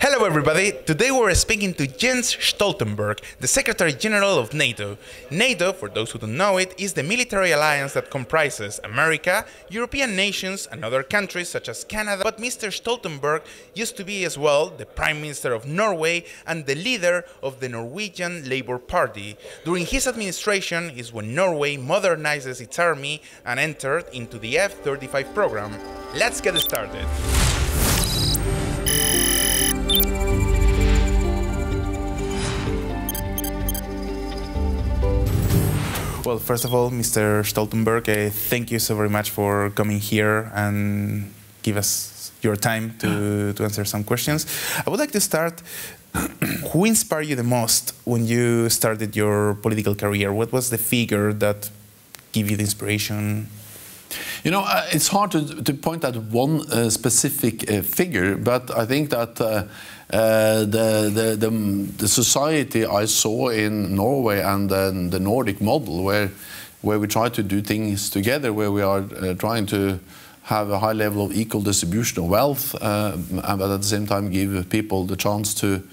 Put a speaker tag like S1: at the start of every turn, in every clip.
S1: Hello everybody, today we're speaking to Jens Stoltenberg, the Secretary General of NATO. NATO, for those who don't know it, is the military alliance that comprises America, European nations and other countries such as Canada. But Mr. Stoltenberg used to be as well the Prime Minister of Norway and the leader of the Norwegian Labour Party. During his administration is when Norway modernizes its army and entered into the F-35 program. Let's get started. Well, first of all, Mr. Stoltenberg, thank you so very much for coming here and give us your time to answer some questions. I would like to start, who inspired you the most when you started your political career? What was the figure that gave you the inspiration?
S2: You know, it's hard to point at one specific figure, but I think that the society I saw in Norway and the Nordic model, where we try to do things together, where we are trying to have a high level of equal distribution of wealth, but at the same time give people the chance to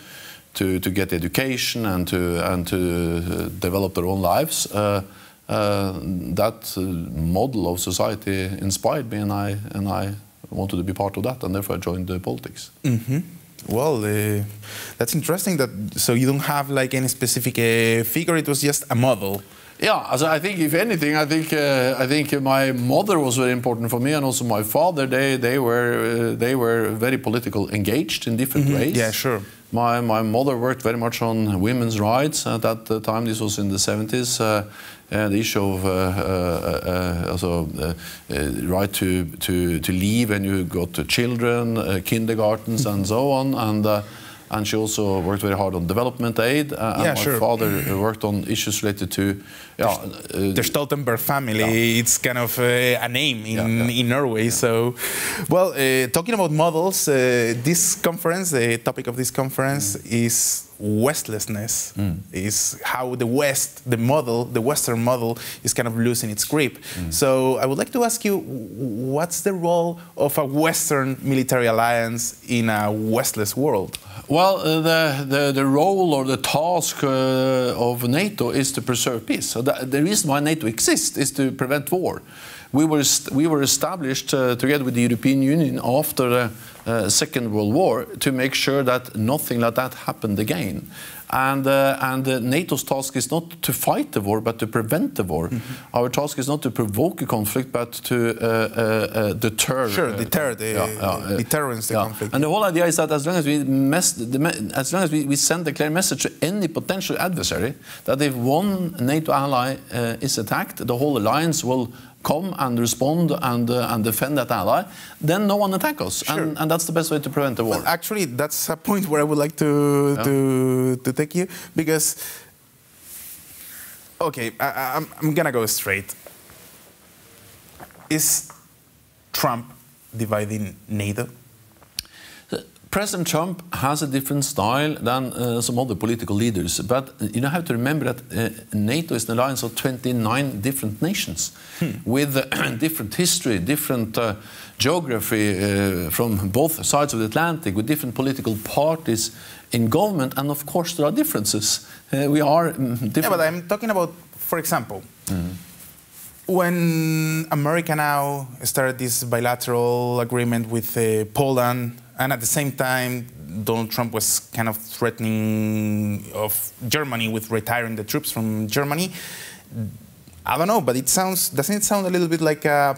S2: get education and to develop their own lives. That model of society inspired me, and I wanted to be part of that, and therefore I joined politics.
S1: Mm-hmm. Well, that's interesting. So you don't have like any specific figure; it was just a model.
S2: Yeah, so I think if anything, I think my mother was very important for me, and also my father. They were very political engaged in different ways.
S1: Yeah, sure.
S2: My mother worked very much on women's rights at that time. This was in the 70s. The issue of right to leave when you got children, kindergartens, and so on. And she also worked very hard on development aid. And my father worked on issues related to
S1: the Stoltenberg family. Yeah. It's kind of a name in Norway. So, well, talking about models, this conference, the topic of this conference is Westlessness. Is how the West, the Western model, is kind of losing its grip. So I would like to ask you, what's the role of a Western military alliance in a Westless world?
S2: Well, the role or the task of NATO is to preserve peace. So the reason why NATO exists is to prevent war. We were established together with the European Union after the Second World War to make sure that nothing like that happened again. And NATO's task is not to fight the war, but to prevent the war. Our task is not to provoke a conflict, but to deter.
S1: Sure, deter the conflict.
S2: And the whole idea is that as long as we send a clear message to any potential adversary, that if one NATO ally is attacked, the whole alliance will come and respond and defend that ally, then no one attack us. Sure. And that's the best way to prevent the war.
S1: Well, actually, that's a point where I would like to take you, because, okay, I'm gonna go straight. Is Trump dividing NATO?
S2: President Trump has a different style than some other political leaders, but you have to remember that NATO is an alliance of 29 different nations with different history, different geography from both sides of the Atlantic, with different political parties in government, and of course there are differences. We are different.
S1: Yeah, but I'm talking about, for example, when America now started this bilateral agreement with Poland, and at the same time, Donald Trump was kind of threatening of Germany with retiring the troops from Germany. I don't know, but doesn't it sound a little bit like a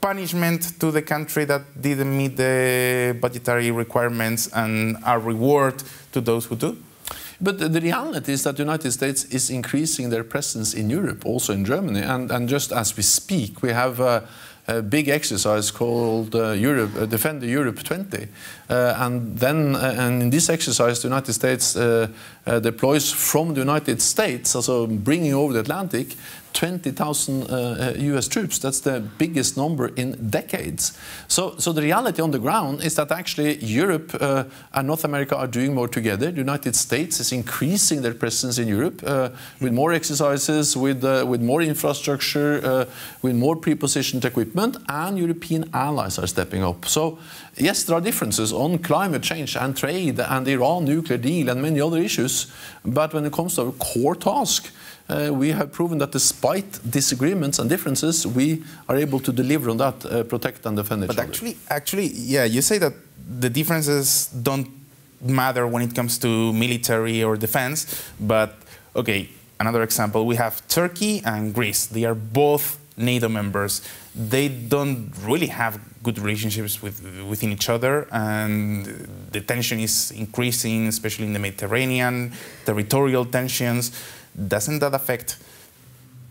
S1: punishment to the country that didn't meet the budgetary requirements, and a reward to those who do?
S2: But the reality is that the United States is increasing their presence in Europe, also in Germany, and just as we speak, we have a big exercise called Defend Europe 20. And in this exercise, the United States deploys from the United States, also bringing over the Atlantic, 20,000 US troops. That's the biggest number in decades. So the reality on the ground is that actually Europe and North America are doing more together. The United States is increasing their presence in Europe with more exercises, with more infrastructure, with more pre-positioned equipment, and European allies are stepping up. So yes, there are differences on climate change and trade and the Iran nuclear deal and many other issues, but when it comes to our core task, we have proven that despite disagreements and differences, we are able to deliver on that, protect and defend each other.
S1: But actually, yeah, you say that the differences don't matter when it comes to military or defense, but okay, another example, we have Turkey and Greece. They are both NATO members. They don't really have good relationships within each other, and the tension is increasing, especially in the Mediterranean, territorial tensions. Doesn't that affect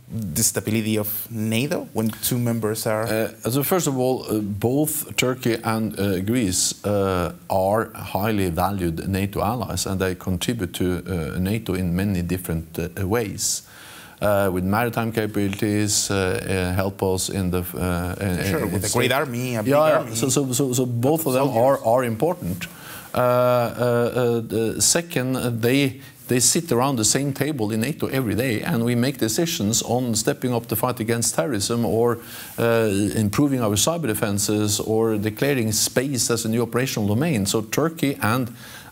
S1: the stability of NATO when two members are...
S2: So first of all, both Turkey and Greece are highly valued NATO allies, and they contribute to NATO in many different ways. With maritime capabilities, help us in the...
S1: sure, with a great army, a big army.
S2: So both of them are important. Second, they sit around the same table in NATO every day, and we make decisions on stepping up the fight against terrorism, or improving our cyber defenses, or declaring space as a new operational domain. So Turkey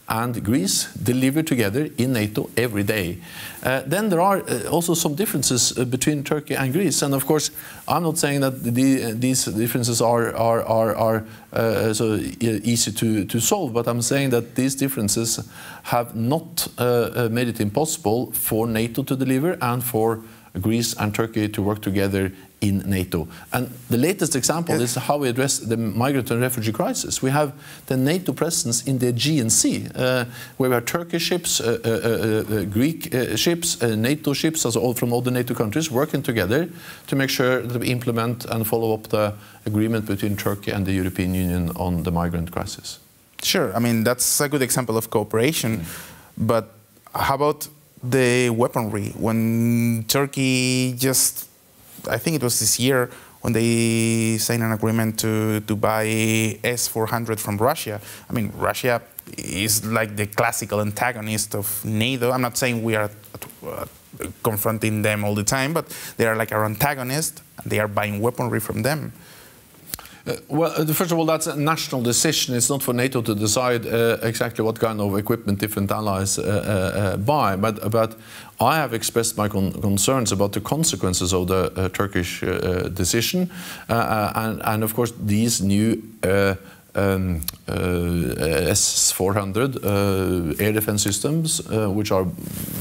S2: and Greece deliver together in NATO every day. Then there are also some differences between Turkey and Greece, and of course I'm not saying that these differences are so easy to solve, but I'm saying that these differences have not made it impossible for NATO to deliver and for Greece and Turkey to work together in NATO. And the latest example is how we address the migrant and refugee crisis. We have the NATO presence in the Aegean Sea, where we have Turkish ships, Greek ships, NATO ships, also all from other NATO countries, working together to make sure that we implement and follow up the agreement between Turkey and the European Union on the migrant crisis.
S1: Sure, I mean, that's a good example of cooperation, but how about the weaponry? When Turkey just, I think it was this year, when they signed an agreement to buy S-400 from Russia. I mean, Russia is like the classical antagonist of NATO. I'm not saying we are confronting them all the time, but they are like our antagonist. They are buying weaponry from them.
S2: Well, first of all, that's a national decision. It's not for NATO to decide exactly what kind of equipment different allies buy. But I have expressed my concerns about the consequences of the Turkish decision. And of course, these new S-400 air defense systems, which are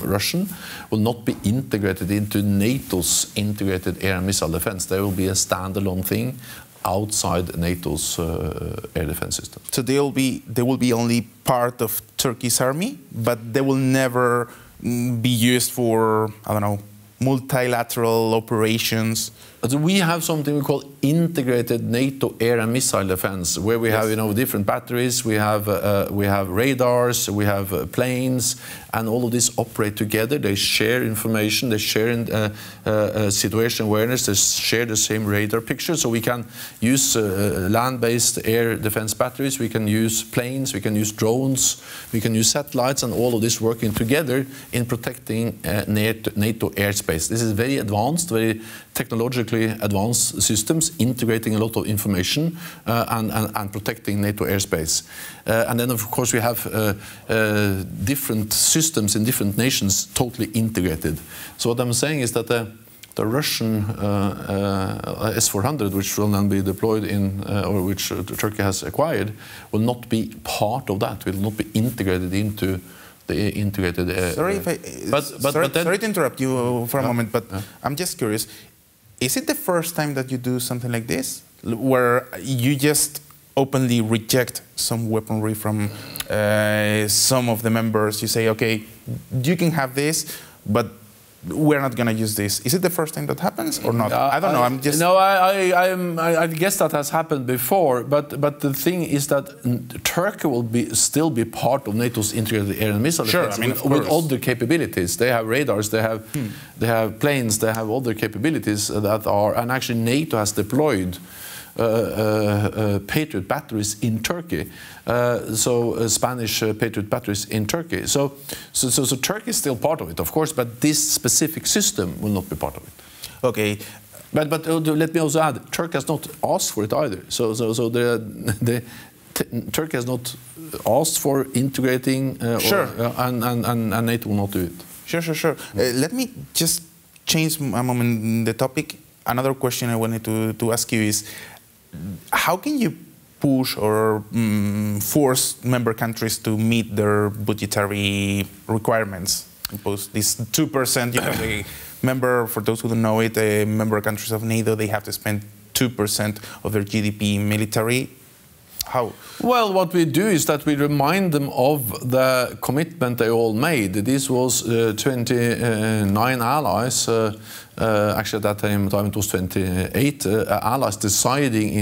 S2: Russian, will not be integrated into NATO's integrated air and missile defense. They will be a standalone thing outside NATO's air defense system.
S1: So they will be only part of Turkey's army, but they will never be used for, I don't know, multilateral operations.
S2: So we have something we call integrated NATO air and missile defense, where we have, different batteries, we have radars, we have planes, and all of these operate together. They share information, they share situation awareness, they share the same radar picture. So we can use land-based air defense batteries, we can use planes, we can use drones, we can use satellites, and all of this working together in protecting NATO airspace. This is very advanced, very technologically advanced systems, integrating a lot of information and protecting NATO airspace. And then, of course, we have different systems in different nations totally integrated. So what I'm saying is that the Russian S-400, which will then be deployed in, or which Turkey has acquired, will not be part of that, will not be integrated into the integrated...
S1: Sorry to interrupt you for a moment, but I'm just curious. Is it the first time that you do something like this, where you just openly reject some weaponry from some of the members? You say, okay, you can have this, but we're not going to use this. Is it the first time that happens or not? I don't know. I'm just...
S2: No, I guess that has happened before. But the thing is that Turkey will still be part of NATO's integrated air and missile defense, with other capabilities. They have radars, they have planes, they have other capabilities that are, and actually NATO has deployed Patriot batteries in Turkey, Spanish Patriot batteries in Turkey. So Turkey is still part of it, of course, but this specific system will not be part of it.
S1: Okay.
S2: But let me also add, Turkey has not asked for it either. So Turkey has not asked for integrating,
S1: Sure.
S2: and NATO will not do it.
S1: Sure. Let me just change a moment the topic. Another question I wanted to ask you is, how can you push or force member countries to meet their budgetary requirements? Impose this 2%, you know, the member, for those who don't know it, member countries of NATO, they have to spend 2% of their GDP in military. How?
S2: Well, what we do is that we remind them of the commitment they all made. This was 29 allies, actually at that time it was 28 allies deciding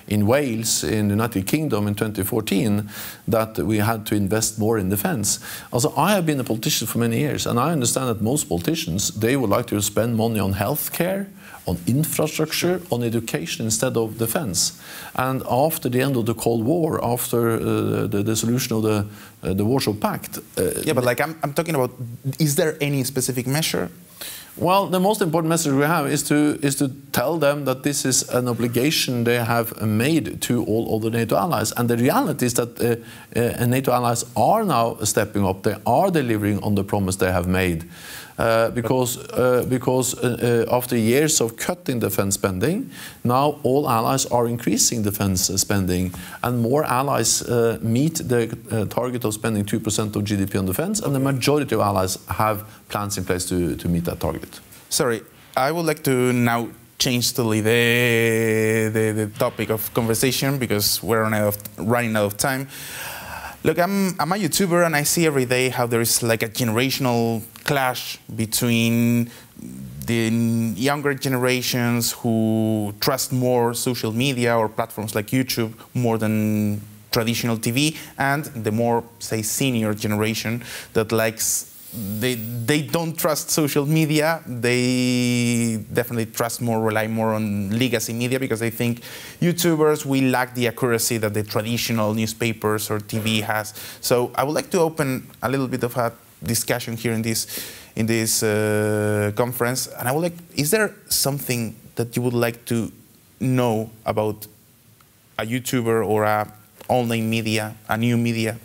S2: in Wales, in the United Kingdom in 2014, that we had to invest more in defence. Also, I have been a politician for many years, and I understand that most politicians, they would like to spend money on healthcare, on infrastructure, on education instead of defense. And after the end of the Cold War, after the dissolution of the Warsaw Pact...
S1: yeah, but like I'm talking about, is there any specific measure?
S2: Well, the most important message we have is to tell them that this is an obligation they have made to all other NATO allies. And the reality is that NATO allies are now stepping up. They are delivering on the promise they have made. Because after years of cutting defense spending, now all allies are increasing defense spending, and more allies meet the target of spending 2% of GDP on defense, and the majority of allies have plans in place to meet that target. Sorry,
S1: I would like to now change totally the topic of conversation because we're running out of time. Look, I'm a YouTuber and I see every day how there is like a generational clash between the younger generations who trust more social media or platforms like YouTube more than traditional TV, and the more, say, senior generation that likes, they don't trust social media. They definitely rely more on legacy media because they think YouTubers will lack the accuracy that the traditional newspapers or TV has. So I would like to open a little bit of a discussion here in this conference, and I would like, is there something that you would like to know about a YouTuber or a online media, a new media?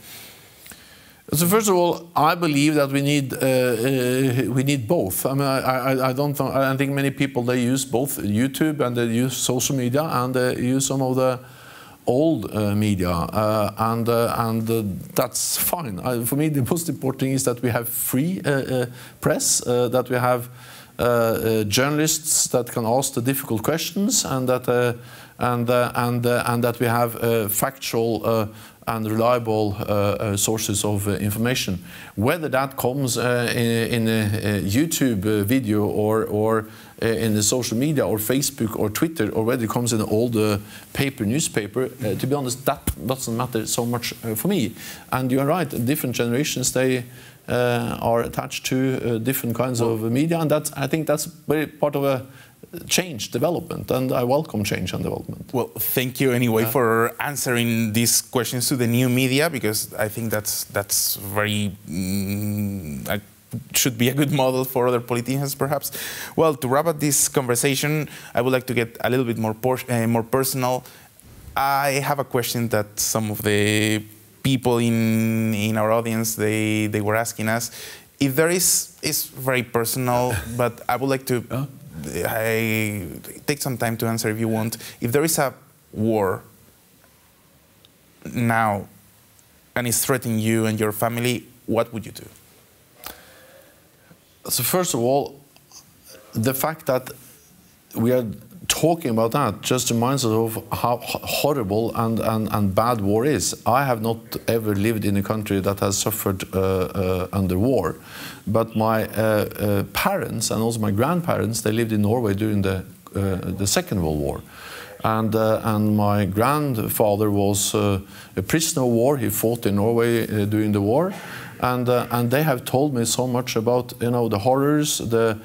S2: So first of all, I believe that we need both. I mean, I think many people, they use both YouTube and they use social media and they use some of the old media, and that's fine. For me, the most important thing is that we have free press, that we have journalists that can ask the difficult questions, and that we have factual and reliable sources of information. Whether that comes in a YouTube video or in the social media or Facebook or Twitter, or whether it comes in an old newspaper, to be honest, that doesn't matter so much for me. And you're right, different generations, they are attached to different kinds of media, and I think that's very part of a change, development, and I welcome change and development.
S1: Well, thank you anyway for answering these questions to the new media, because I think that's very should be a good model for other politicians, perhaps. Well, to wrap up this conversation, I would like to get a little bit more personal. I have a question that some of the people in our audience they were asking us. If there is, it's very personal, but I would like to. I take some time to answer if you want. If there is a war now and it's threatening you and your family, what would you do?
S2: So first of all, the fact that we are talking about that just reminds us of how horrible and bad war is. I have not ever lived in a country that has suffered under war, but my parents and also my grandparents, they lived in Norway during the Second World War. And my grandfather was a prisoner of war. He fought in Norway during the war, and they have told me so much about, you know, the horrors, the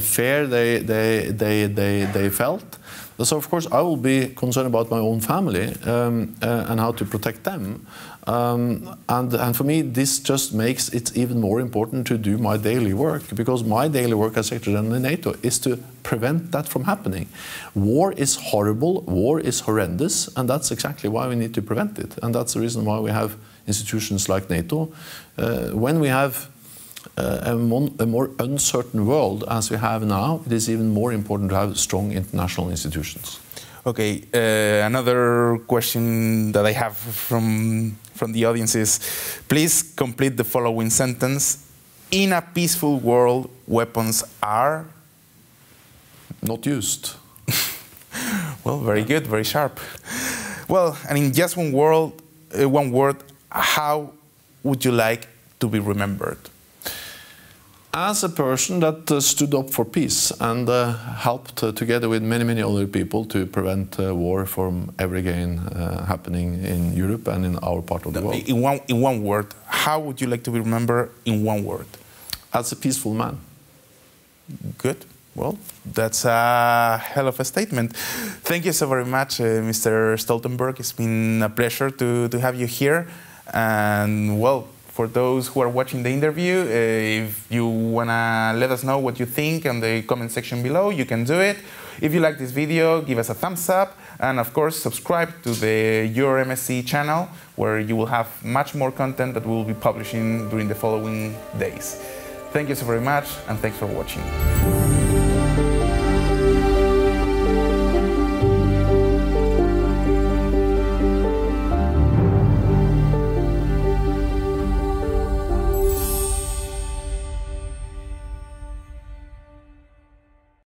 S2: fear they felt. So of course I will be concerned about my own family and how to protect them. And for me, this just makes it even more important to do my daily work, because my daily work as Secretary General in NATO is to prevent that from happening. War is horrible, war is horrendous, and that's exactly why we need to prevent it. And that's the reason why we have institutions like NATO. When we have a more uncertain world as we have now, it is even more important to have strong international institutions.
S1: Okay, another question that I have from the audience is, please complete the following sentence. In a peaceful world, weapons are?
S2: Not used.
S1: Well, very good, very sharp. Well, and in just one word, how would you like to be remembered?
S2: As a person that stood up for peace and helped together with many other people to prevent war from ever again happening in Europe and in our part of the world.
S1: In one word, how would you like to be remembered in one word?
S2: As a peaceful man.
S1: Good. Well, that's a hell of a statement. Thank you so very much, Mr. Stoltenberg. It's been a pleasure to have you here. And well, for those who are watching the interview, if you want to let us know what you think in the comment section below, you can do it. If you like this video, give us a thumbs up. And of course, subscribe to the Your MSc channel, where you will have much more content that we will be publishing during the following days. Thank you so very much, and thanks for watching.